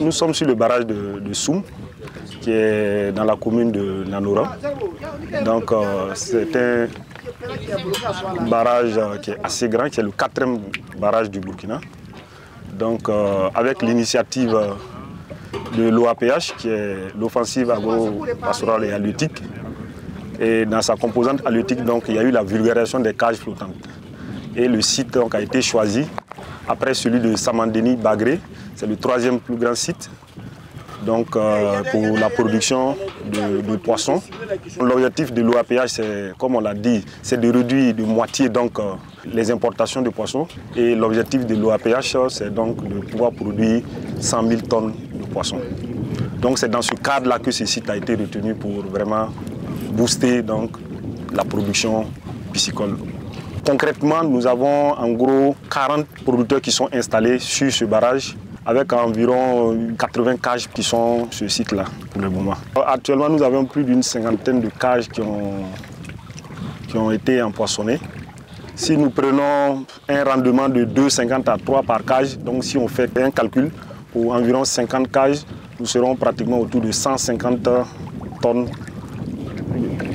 nous sommes sur le barrage de Soum, qui est dans la commune de Nanora. Donc c'est un barrage qui est assez grand, qui est le 4e barrage du Burkina. Donc avec l'initiative de l'OAPH, qui est l'offensive agro-pastorale et halieutique. Et dans sa composante halieutique, donc, il y a eu la vulgarisation des cages flottantes. Et le site donc, a été choisi après celui de Samandeni-Bagré. C'est le 3e plus grand site donc, pour la production de poissons. L'objectif de l'OAPH, c'est, comme on l'a dit, c'est de réduire de moitié donc, les importations de poissons. Et l'objectif de l'OAPH, c'est donc de pouvoir produire 100 000 tonnes de poissons. Donc c'est dans ce cadre-là que ce site a été retenu pour vraiment booster donc, la production piscicole. Concrètement, nous avons en gros 40 producteurs qui sont installés sur ce barrage, avec environ 80 cages qui sont sur ce site-là pour le moment. Actuellement, nous avons plus d'une cinquantaine de cages qui ont été empoissonnées. Si nous prenons un rendement de 2,50 à 3 par cage, donc si on fait un calcul pour environ 50 cages, nous serons pratiquement autour de 150 tonnes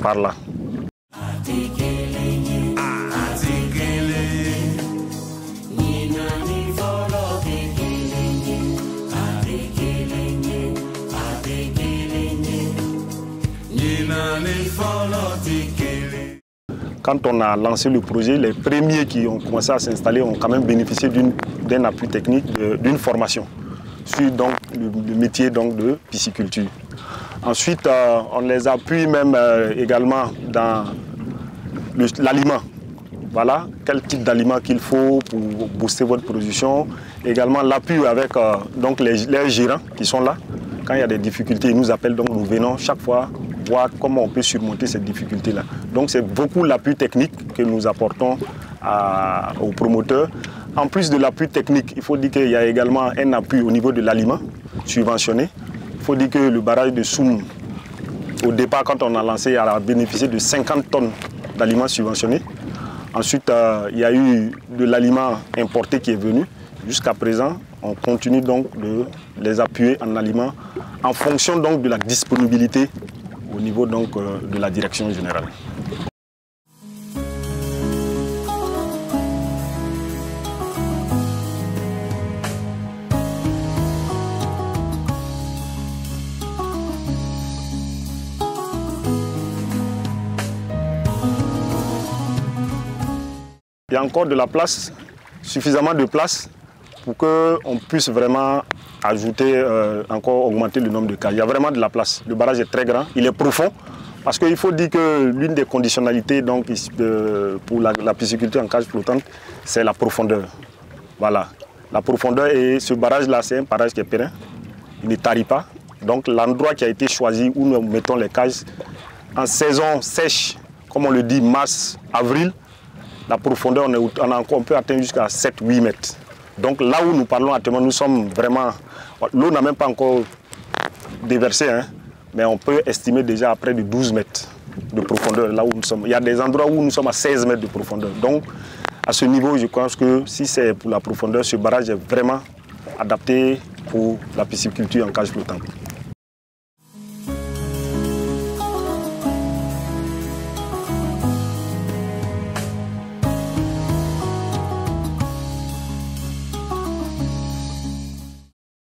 par là. Quand on a lancé le projet, les premiers qui ont commencé à s'installer ont quand même bénéficié d'un appui technique, d'une formation sur donc, le métier donc, de pisciculture. Ensuite, on les appuie même également dans l'aliment. Voilà, quel type d'aliment qu'il faut pour booster votre production. Également l'appui avec donc les gérants qui sont là. Quand il y a des difficultés, ils nous appellent, donc nous venons chaque fois voir comment on peut surmonter ces difficultés-là. Donc c'est beaucoup l'appui technique que nous apportons aux promoteurs. En plus de l'appui technique, il faut dire qu'il y a également un appui au niveau de l'aliment subventionné. Il faut dire que le barrage de Soum, au départ, quand on a lancé, a bénéficié de 50 tonnes d'aliments subventionnés. Ensuite, il y a eu de l'aliment importé qui est venu. Jusqu'à présent, on continue donc de les appuyer en aliments en fonction donc de la disponibilité au niveau donc de la direction générale. Il y a encore de la place, suffisamment de place pour qu'on puisse vraiment ajouter, encore augmenter le nombre de cages. Il y a vraiment de la place. Le barrage est très grand, il est profond. Parce qu'il faut dire que l'une des conditionnalités donc, pour la pisciculture en cage flottante, c'est la profondeur. Voilà. La profondeur, et ce barrage-là, c'est un barrage qui est périn. Il ne tarit pas. Donc l'endroit qui a été choisi où nous mettons les cages, en saison sèche, comme on le dit, mars, avril, la profondeur, on peut atteindre jusqu'à 7-8 mètres. Donc là où nous parlons actuellement, nous sommes vraiment... L'eau n'a même pas encore déversé, hein, mais on peut estimer déjà à près de 12 mètres de profondeur là où nous sommes. Il y a des endroits où nous sommes à 16 mètres de profondeur. Donc à ce niveau, je pense que si c'est pour la profondeur, ce barrage est vraiment adapté pour la pisciculture en cage flottante.